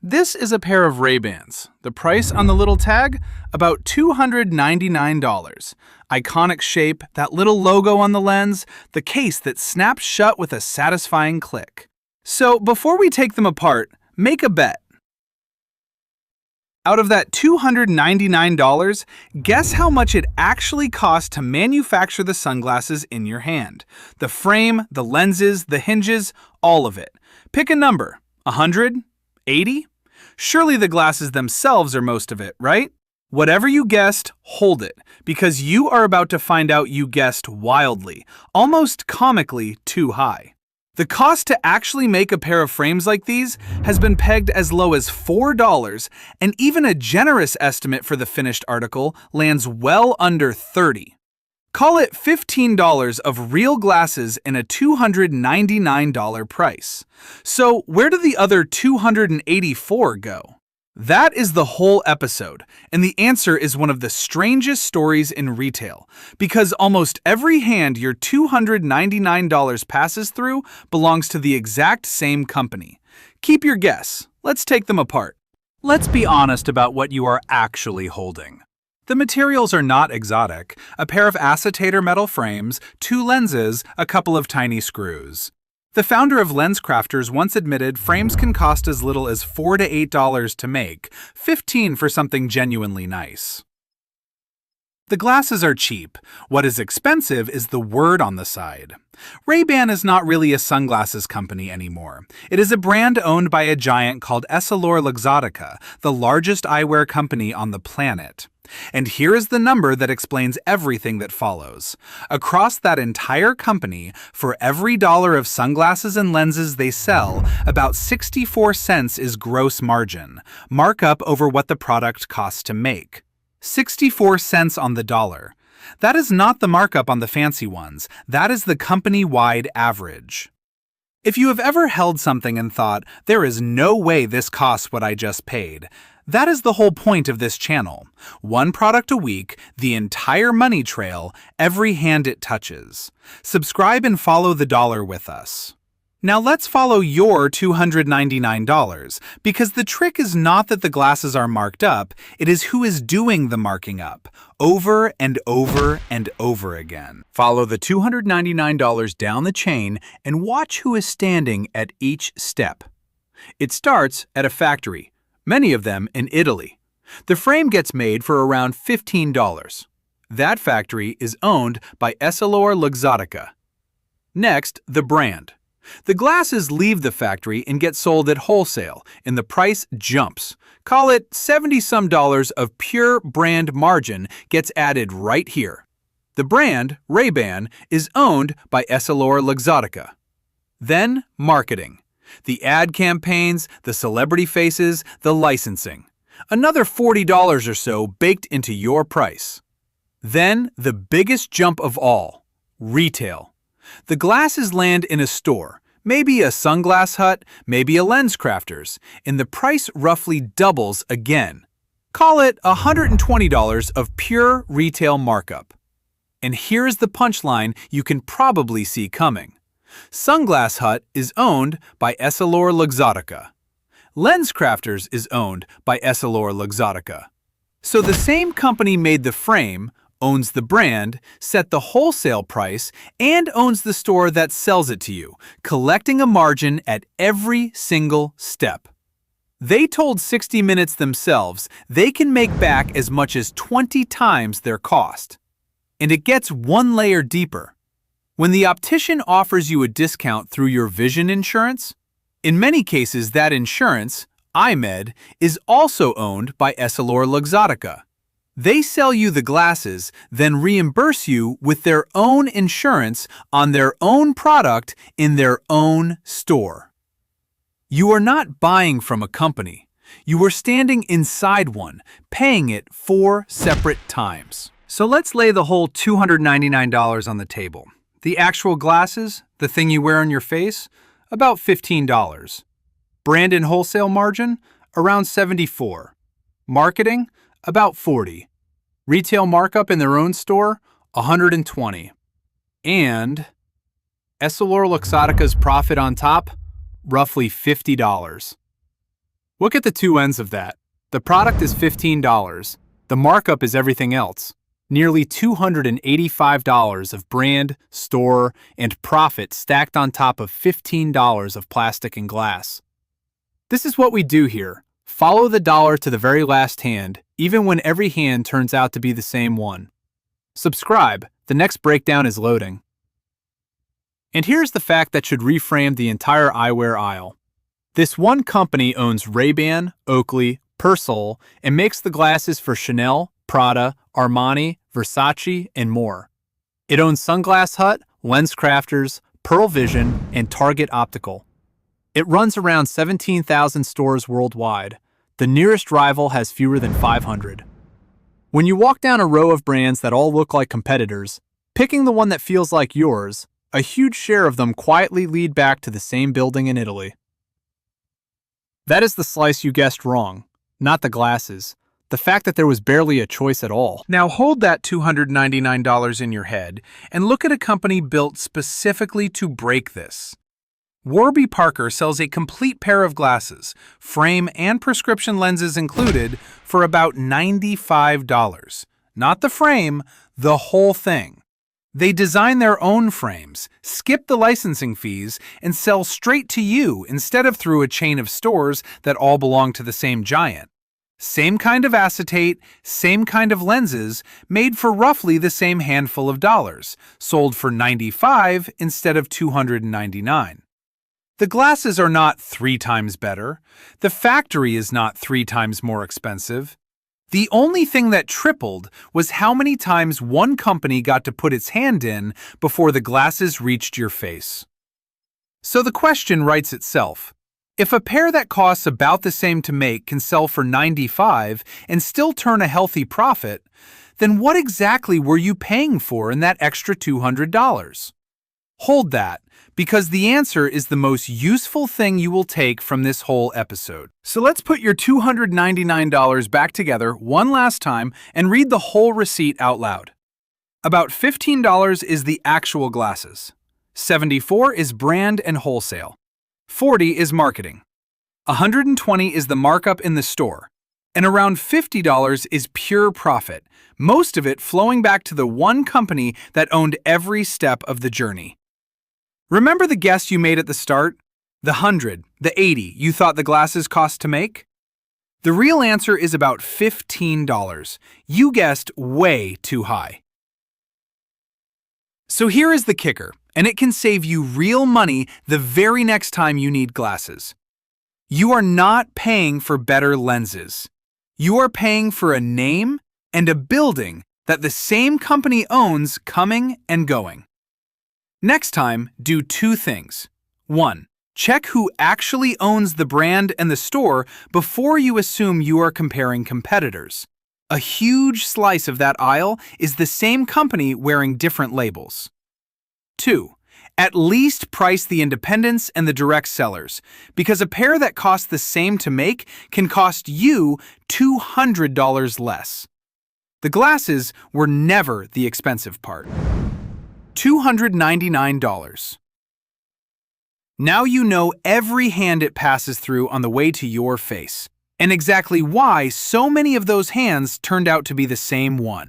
This is a pair of Ray-Bans. The price on the little tag? About $299. Iconic shape, that little logo on the lens, the case that snaps shut with a satisfying click. So before we take them apart, make a bet. Out of that $299, guess how much it actually cost to manufacture the sunglasses in your hand. The frame, the lenses, the hinges, all of it. Pick a number. 100? 80? Surely the glasses themselves are most of it, right? Whatever you guessed, hold it, because you are about to find out you guessed wildly, almost comically too high. The cost to actually make a pair of frames like these has been pegged as low as $4, and even a generous estimate for the finished article lands well under $30. Call it $15 of real glasses in a $299 price. So where do the other $284 go? That is the whole episode, and the answer is one of the strangest stories in retail, because almost every hand your $299 passes through belongs to the exact same company. Keep your guess. Let's take them apart. Let's be honest about what you are actually holding. The materials are not exotic: a pair of acetate or metal frames, 2 lenses, a couple of tiny screws. The founder of LensCrafters once admitted frames can cost as little as $4 to $8 to make, $15 for something genuinely nice. The glasses are cheap. What is expensive is the word on the side. Ray-Ban is not really a sunglasses company anymore. It is a brand owned by a giant called EssilorLuxottica, the largest eyewear company on the planet. And here is the number that explains everything that follows. Across that entire company, for every dollar of sunglasses and lenses they sell, about 64 cents is gross margin, markup over what the product costs to make. 64 cents on the dollar. That is not the markup on the fancy ones. That is the company-wide average. If you have ever held something and thought, there is no way this costs what I just paid, that is the whole point of this channel. One product a week, the entire money trail, every hand it touches. Subscribe and follow the dollar with us. Now let's follow your $299, because the trick is not that the glasses are marked up, it is who is doing the marking up, over and over and over again. Follow the $299 down the chain and watch who is standing at each step. It starts at a factory, many of them in Italy. The frame gets made for around $15. That factory is owned by EssilorLuxottica. Next, the brand. The glasses leave the factory and get sold at wholesale, and the price jumps. Call it $70-some of pure brand margin gets added right here. The brand, Ray-Ban, is owned by EssilorLuxottica. Then, marketing. The ad campaigns, the celebrity faces, the licensing. Another $40 or so baked into your price. Then, the biggest jump of all, retail. The glasses land in a store, maybe a Sunglass Hut, maybe a LensCrafters, and the price roughly doubles again. Call it $120 of pure retail markup. And here's the punchline you can probably see coming. Sunglass Hut is owned by EssilorLuxottica. LensCrafters is owned by EssilorLuxottica. So the same company made the frame, owns the brand, set the wholesale price, and owns the store that sells it to you, collecting a margin at every single step. They told 60 Minutes themselves they can make back as much as 20 times their cost. And it gets one layer deeper. When the optician offers you a discount through your vision insurance, in many cases that insurance, EyeMed, is also owned by EssilorLuxottica. They sell you the glasses, then reimburse you with their own insurance on their own product in their own store. You are not buying from a company. You are standing inside one, paying it 4 separate times. So let's lay the whole $299 on the table. The actual glasses, the thing you wear on your face, about $15. Brand and wholesale margin, around $74. Marketing, about $40. Retail markup in their own store, $120. And EssilorLuxottica's profit on top, roughly $50. Look at the two ends of that. The product is $15. The markup is everything else. Nearly $285 of brand, store, and profit stacked on top of $15 of plastic and glass. This is what we do here. Follow the dollar to the very last hand, even when every hand turns out to be the same one. Subscribe, the next breakdown is loading. And here's the fact that should reframe the entire eyewear aisle. This one company owns Ray-Ban, Oakley, Persol, and makes the glasses for Chanel, Prada, Armani, Versace, and more. It owns Sunglass Hut, LensCrafters, Pearl Vision, and Target Optical. It runs around 17,000 stores worldwide. The nearest rival has fewer than 500. When you walk down a row of brands that all look like competitors, picking the one that feels like yours, a huge share of them quietly lead back to the same building in Italy. That is the slice you guessed wrong, not the glasses. The fact that there was barely a choice at all. Now hold that $299 in your head and look at a company built specifically to break this. Warby Parker sells a complete pair of glasses, frame and prescription lenses included, for about $95. Not the frame, the whole thing. They design their own frames, skip the licensing fees, and sell straight to you instead of through a chain of stores that all belong to the same giant. Same kind of acetate, same kind of lenses, made for roughly the same handful of dollars, sold for $95 instead of $299. The glasses are not 3 times better. The factory is not 3 times more expensive. The only thing that tripled was how many times one company got to put its hand in before the glasses reached your face. So the question writes itself. If a pair that costs about the same to make can sell for $95 and still turn a healthy profit, then what exactly were you paying for in that extra $200? Hold that, because the answer is the most useful thing you will take from this whole episode. So let's put your $299 back together one last time and read the whole receipt out loud. About $15 is the actual glasses. $74 is brand and wholesale. $40 is marketing. $120 is the markup in the store. And around $50 is pure profit, most of it flowing back to the one company that owned every step of the journey. Remember the guess you made at the start? The 100, the 80 you thought the glasses cost to make? The real answer is about $15. You guessed way too high. So here is the kicker, and it can save you real money the very next time you need glasses. You are not paying for better lenses. You are paying for a name and a building that the same company owns coming and going. Next time, do 2 things. 1. Check who actually owns the brand and the store before you assume you are comparing competitors. A huge slice of that aisle is the same company wearing different labels. 2. At least price the independents and the direct sellers, because a pair that costs the same to make can cost you $200 less. The glasses were never the expensive part. $299. Now you know every hand it passes through on the way to your face, and exactly why so many of those hands turned out to be the same one.